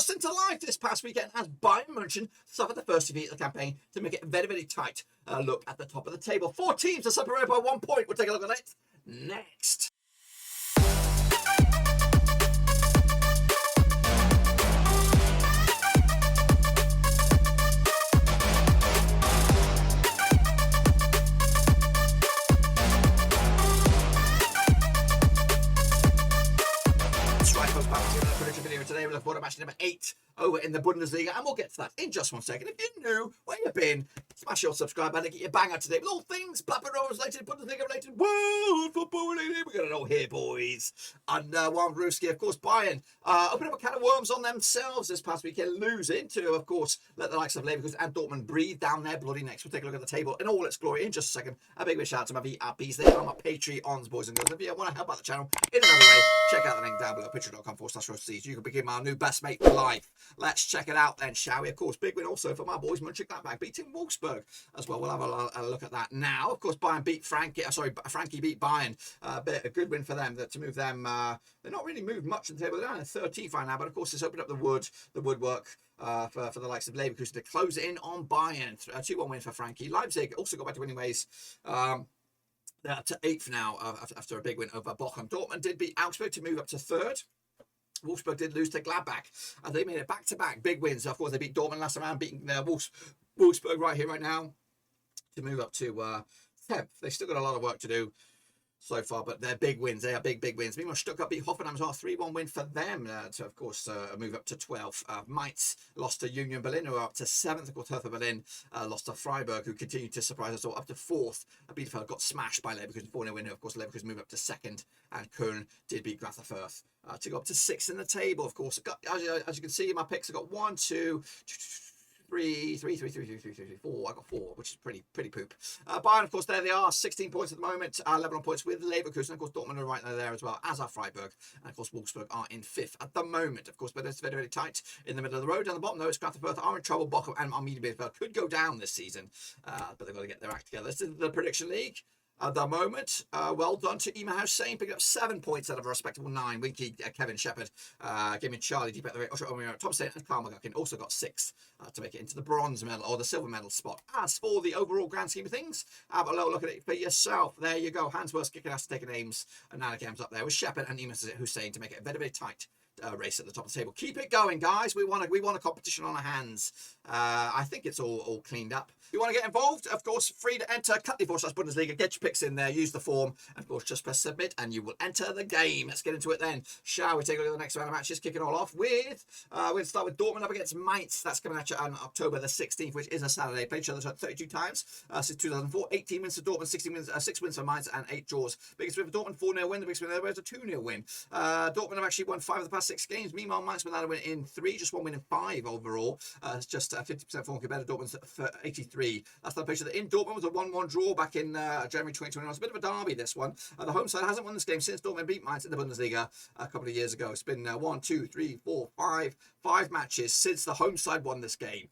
forced into life this past weekend as Bayern München suffered the first defeat of the campaign to make it very, very tight. Look at the top of the table. 4 teams are separated by 1 point. We'll take a look at it next. Today we'll look forward to match number 8 over in the Bundesliga, and we'll get to that in just 1 second. If you're new, where you been, smash your subscribe button and get your bang out today with all things Blackburn Rovers related, Bundesliga related, world football related. We got it all here, boys. And one Ruski, of course, Bayern opening up a can of worms on themselves this past weekend, losing to, of course, let the likes of Leverkusen and Dortmund breathe down their bloody necks. We'll take a look at the table in all its glory in just a second. A big shout out to my VRBs. They are my Patreons, boys and girls. If you want to help out the channel in another way, check out the link down below, patreon.com/roastseeds. You can become my new best mate for life. Let's check it out then, shall we? Of course, big win also for my boys Mönchengladbach beating Wolfsburg as well. We'll have a look at that now. Of course, Bayern beat Frankie beat Bayern. A good win for them to move them. They're not really moved much in the table. They're down in 13th right now, but of course, it's opened up the woodwork for the likes of Leverkusen to close it in on Bayern. 2-1 win for Frankie. Leipzig also got back to winning ways. They're up to 8th now after a big win over Bochum. Dortmund did beat Augsburg to move up to 3rd. Wolfsburg did lose to Gladbach, and they made it back-to-back big wins. Of course, they beat Dortmund last round, beating Wolfsburg right here, right now, to move up to 10th. They've still got a lot of work to do so far, but they're big wins. They are big wins. Meanwhile, Stuttgart beat Hoffenheim as well. 3-1 win for them to, of course, move up to 12th. Mainz lost to Union Berlin, who are up to 7th. Of course, Hertha Berlin lost to Freiburg, who continued to surprise us all, up to 4th. Bielefeld got smashed by Leverkusen, 4-0 win. Of course, Leverkusen moved up to 2nd, and Köln did beat Greuther Fürth to go up to 6th in the table. Of course, as you can see, my picks have got 1, 2, 3, 4. I got 4, which is pretty poop. Bayern, of course, there they are, 16 points at the moment, level on points with Leverkusen. Of course, Dortmund are right there as well, as are Freiburg, and of course, Wolfsburg are in 5th at the moment. Of course, but it's very, very tight in the middle of the road. Down the bottom, though, it's Greuther Fürth are in trouble. Bochum and Arminia Bielefeld could go down this season, but they've got to get their act together. This is the prediction league. At the moment, well done to Ema House Saint, picking up 7 points out of a respectable 9. Winky, Kevin Shepherd, Gaming Charlie, deep at the rate, Tom Saint and Carl McGuckin also got 6 to make it into the bronze medal or the silver medal spot. As for the overall grand scheme of things, have a little look at it for yourself. There you go. Hansworth kicking ass, taking aims, and Nana Games up there with Shepherd and Ema Hussein to make it a very, very tight race at the top of the table. Keep it going, guys. We want a competition on our hands. I think it's all cleaned up. If you want to get involved, of course, free to enter. Cut.4/Bundesliga. Get your picks in there. Use the form. And of course, just press submit and you will enter the game. Let's get into it then. Shall we take a look at the next round of matches? Kicking all off with, we're going to start with Dortmund up against Mainz. That's coming at you on October the 16th, which is a Saturday. Played each other 32 times since 2004. 18 wins for Dortmund, 16 wins, 6 wins for Mainz, and 8 draws. Biggest win for Dortmund, 4-0 win. The biggest win there was a 2-0 win. Dortmund have actually won 5 of the past 6 games. Meanwhile, Mainz without a win in 3, just 1 win in 5 overall. It's just 50% form compared to Dortmund's 83. That's the picture that in Dortmund was a 1-1 draw back in January 2021. It's a bit of a derby, this one. The home side hasn't won this game since Dortmund beat Mainz in the Bundesliga a couple of years ago. It's been 1, 2, 3, 4, 5 matches since the home side won this game.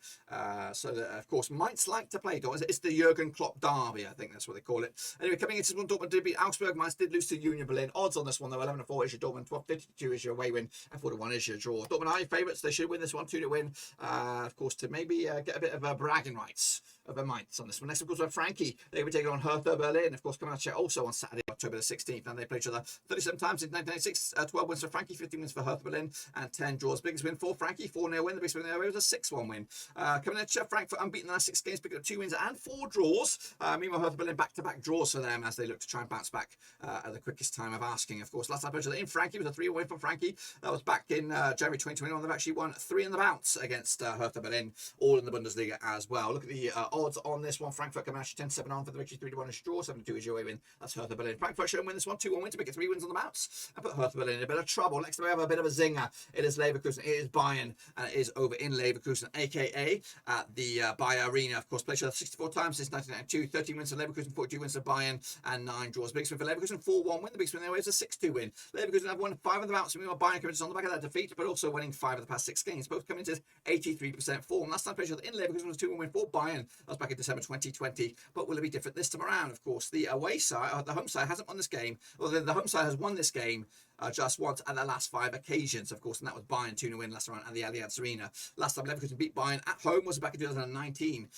So that, of course, Mainz like to play Dortmund. It's the Jurgen Klopp derby, I think that's what they call it. Anyway, coming into this one, Dortmund did beat Augsburg. Mainz did lose to Union Berlin. Odds on this one, though, 11-4 is your Dortmund, 12-52 is your away win, and 4-1 is your draw. Dortmund are your favourites. They should win this one, 2-0 win. Of course, to maybe get a bit of bragging rights over Mainz on this one. Next, of course, we have Frankie. They were taking on Hertha Berlin. Of course, coming out also on Saturday, October the 16th. And they played each other 37 times in 1996. 12 wins for Frankie, 15 wins for Hertha Berlin, and 10 draws. Biggest win for Frankie, 4-0 win. The biggest win there was a 6-1 win. Coming at Frankfurt, unbeaten the last 6 games, picking up 2 wins and 4 draws. Meanwhile, Hertha Berlin back-to-back draws for them as they look to try and bounce back at the quickest time of asking. Of course, last time I played in Frankie was a 3-1 win for Frankie. That was back in January 2021. They've actually won 3 in the bounce against Hertha Berlin, all in the Bundesliga as well. Look at the odds on this one. Frankfurt coming actually 10-7 on for the victory, 3-1 is draw, 7-2 is your away win. That's Hertha Berlin. Frankfurt should win this one, 2-1 win to make it 3 wins on the bounce and put Hertha Berlin in a bit of trouble. Next we have a bit of a zinger. It is Leverkusen, it is Bayern, and it is over in Leverkusen, aka at the Bayern Arena. Of course, played 64 times since 1992, 13 wins for Leverkusen, 42 wins for Bayern, and 9 draws. Biggest win for Leverkusen, 4-1 win. The biggest win there is a 6-2 win. Leverkusen have won 5 on the bounce. Meanwhile, Bayern coming on the back of that defeat, but also winning 5 of the past 6 games, both coming to 83% form. Last time played in Leverkusen was a 2-1 win for Bayern. That was back in December 2020. But will it be different this time around? Of course, the away side, the home side hasn't won this game. Well, the home side has won this game just once at the last 5 occasions, of course, and that was Bayern 2-0 win last round at the Allianz Arena. Last time Leverkusen beat Bayern at home was back in 2019,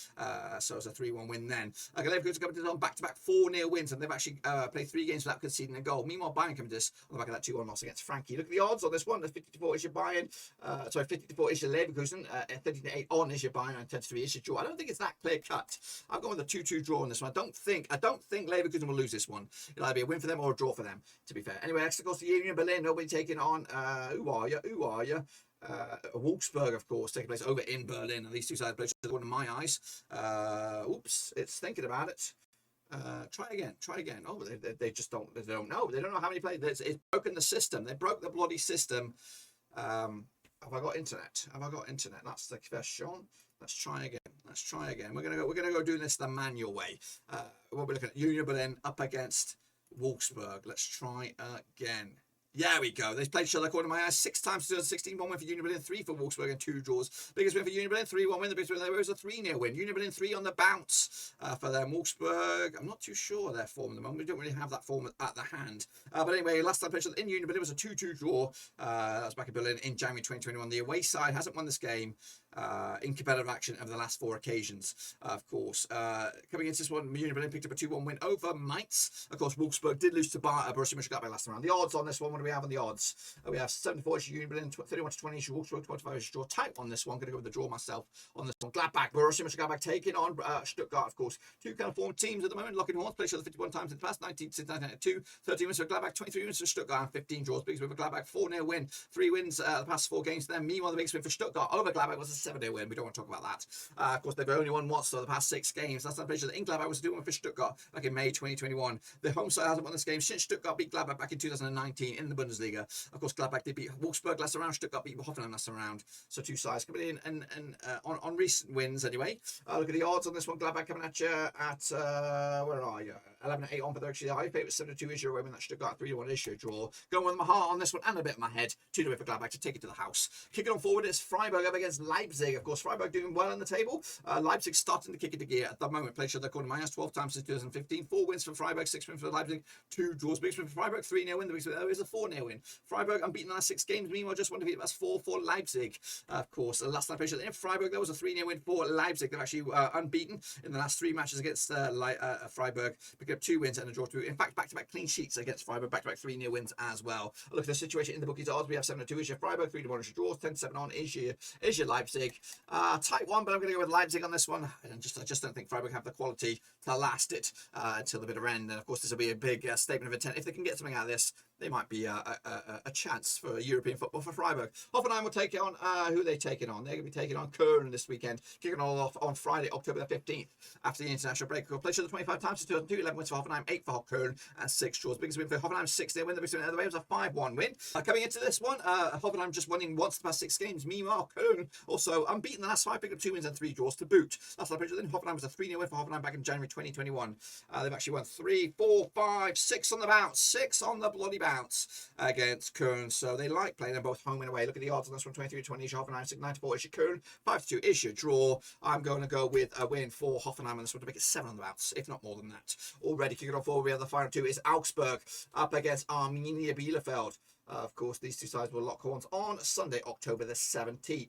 so it was a 3-1 win then. Leverkusen coming to on back-to-back 4-0 wins, and they've actually played 3 games without conceding a goal. Meanwhile, Bayern coming to this on the back of that 2-1 loss against Frankie. Look at the odds on this one. There's 50-4 is your Bayern, 50-4 is your Leverkusen, 30-8 on is your Bayern, and 10-3 is your draw. I don't think it's that clear cut. I've gone with a 2-2 draw on this one. I don't think Leverkusen will lose this one. It'll either be a win for them or a draw for them, to be fair. Anyway, next of course the Union Berlin. Nobody taking on who are you? Wolfsburg, of course, taking place over in Berlin. And these two sides play one in my eyes. Oops, it's thinking about it. Try again. Oh, they just don't know. They don't know how many players. It's broken the system. They broke the bloody system. Have I got internet? That's the question. Let's try again. We're gonna go doing this the manual way. We'll be looking at Union Berlin up against Wolfsburg. Let's try again. Yeah, we go. They played each other, according to my eyes, 6 times 2016. 1 win for Union Berlin, 3 for Wolfsburg, and 2 draws. Biggest win for Union Berlin, 3-1 win. The biggest win there was a 3-0 win. Union Berlin 3 on the bounce for them. Wolfsburg, I'm not too sure their form at the moment. We don't really have that form at the hand. But anyway, last time played in Union Berlin was a 2-2 draw. That was back in Berlin in January 2021. The away side hasn't won this game in competitive action over the last 4 occasions, of course. Coming into this one, Union Berlin picked up a 2-1 win over Mainz. Of course, Wolfsburg did lose to Borussia Mönchengladbach last round. The odds on this one, what do we have on the odds? We have 74 is Union Berlin, 31-20 is Wolfsburg, 25 is draw. Tight on this one. Going to go with the draw myself on this one. Gladbach, Borussia Mönchengladbach taking on Stuttgart, of course. 2 kind of form teams at the moment. Locking horns, played each other 51 times in the past, 19 since 1992. 13 wins for Gladbach, 23 wins for Stuttgart, and 15 draws. Biggest win for Gladbach, 4-0 win. 3 wins the past 4 games for them. Meanwhile, the biggest win for Stuttgart over Gladbach was a 7-0 win. We don't want to talk about that. Of course, they've only won once for the past 6 games. Last time played in Gladbach was a 2-1 for Stuttgart back in May 2021. The home side hasn't won this game since Stuttgart beat Gladbach back in 2019 in the Bundesliga. Of course, Gladbach did beat Wolfsburg last round. Stuttgart beat Hoffenheim last round. So 2 sides coming in and on recent wins anyway. Look at the odds on this one. Gladbach coming at you at where are you? 11-8 on, but they're actually the high favourite. 7-2 is your way when that Stuttgart 3-1 is your draw. Going with my heart on this one and a bit of my head. 2-0 for Gladbach to take it to the house. Kicking on forward is Freiburg up against Leipzig. Of course, Freiburg doing well on the table. Leipzig starting to kick into gear at the moment. Played each other according to my eyes 12 times since 2015. 4 wins for Freiburg, 6 wins for Leipzig, 2 draws. Biggest win for Freiburg, 3-0 win. The biggest win there is a 4-0 win. Freiburg unbeaten the last 6 games. Meanwhile, just 1 defeat. That's 4 for Leipzig. Of course, the last time played in Freiburg, there was a 3-0 win for Leipzig. They're actually unbeaten in the last 3 matches against Freiburg. Picking up 2 wins and a draw. In fact, back-to-back clean sheets against Freiburg. Back-to-back 3-0 wins as well. Look at the situation in the bookies odds. We have 7-2 is your Freiburg, 3-1 is your draws, 10-7 on is your Leipzig. Tight one, but I'm going to go with Leipzig on this one. I just don't think Freiburg have the quality to last it until the bitter end. And of course, this will be a big statement of intent. If they can get something out of this, they might be a chance for European football for Freiburg. Hoffenheim will take it on. Who are they taking on? They're going to be taking on Köln this weekend. Kicking all off on Friday, October the 15th, after the international break. We'll play each other 25 times since 2002. 11 wins for Hoffenheim, 8 for Köln, and 6 draws. Biggest win for Hoffenheim, 6-0 win. The biggest win the other way was a 5-1 win. Coming into this one, Hoffenheim just winning once the past 6 games. Meanwhile, Köln also unbeaten the last 5, picking up 2 wins and 3 draws to boot. Last time I played Hoffenheim was a 3-0 win for Hoffenheim back in January 2021. They've actually won 3, 4, 5, 6 on the bounce. 6 on the bloody bounce against Köln. So they like playing them both home and away. Look at the odds on this one. 23-20 is your Hoffenheim, 6-9-4 is your Köln, 5-2 is your draw. I'm going to go with a win for Hoffenheim on this one to make it 7 on the bounce, if not more than that. Already kicking off forward, we have the final 2 is Augsburg up against Arminia Bielefeld. Of course, these 2 sides will lock horns on Sunday, October the 17th.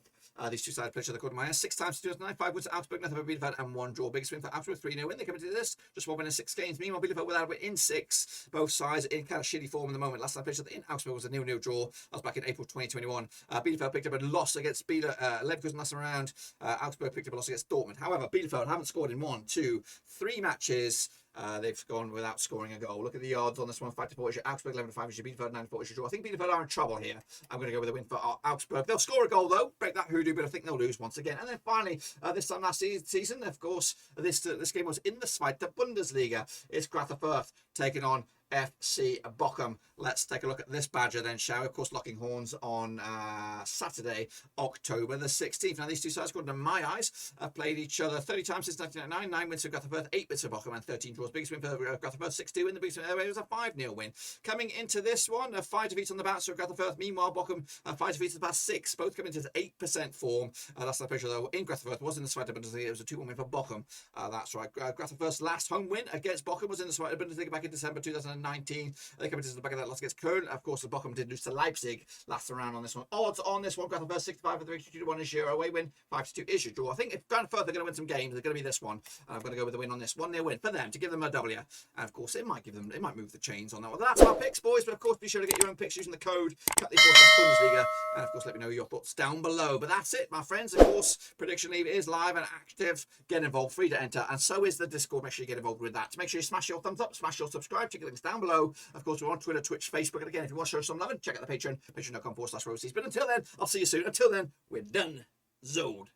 These 2 sides played each other according to my eyes 6 times since 2009, 5 wins for Augsburg, nothing for Bielefeld, and 1 draw. Biggest win for Augsburg, 3-0 win. They come into this, just 1 win in 6 games. Meanwhile, Bielefeld without a win in 6. Both sides in kind of shitty form at the moment. Last time played each other in Augsburg was a 0-0 draw. That was back in April 2021. Bielefeld picked up a loss against Leverkusen last round. Augsburg picked up a loss against Dortmund. However, Bielefeld haven't scored in 1, 2, 3 matches. They've gone without scoring a goal. Look at the odds on this one. 5-4 is your Augsburg, 11-5 is your Bielefeld, 9-4 is your draw. I think Bielefeld are in trouble here. I'm going to go with a win for Augsburg. They'll score a goal though, break that hoodoo, but I think they'll lose once again. And then finally, this time last season, of course, this game was in the Zweite Bundesliga. It's Greuther Fürth taking on FC Bochum. Let's take a look at this badger then, shall we? Of course, locking horns on Saturday, October the 16th. Now, these two sides, according to my eyes, have played each other 30 times since 1999. 9 wins for Greuther, 8 wins for Bochum, and 13 draws. Biggest win for Greuther, 6-2 in the biggest win. It was a 5-0 win. Coming into this one, 5 defeats on the bounce for Greuther. Meanwhile, Bochum 5 defeats in the past 6, both coming into 8% form. That's the picture, though, in Greuther. Was in the Zweite Bundesliga. It was a 2-1 win for Bochum. That's right. Greuther's last home win against Bochum was in the Zweite Bundesliga back in December 2019. They came into the back of that loss against Köln. Of course, the Bochum did lose to Leipzig last round on this one. Odds on this one: Greuther 65 for 3-2-1 is your away win, 5-2 is your draw. I think if Greuther are going to win some games, they're going to be this one. I'm going to go with the win on this 1-0 win for them to give them a W. And of course, it might move the chains on that one. That's our picks, boys. But of course, be sure to get your own picks using the code Bundesliga, and of course, let me know your thoughts down below. But that's it, my friends. Of course, Prediction League is live and active. Get involved, free to enter, and so is the Discord. Make sure you get involved with that. Make sure you smash your thumbs up, smash your subscribe. Check the links down below. Of course, we're on Twitter, Twitch, Facebook, and again, if you want to show some love, check out the Patreon, patreon.com/Roseys. But until then, I'll see you soon. Until then, we're done. Zod.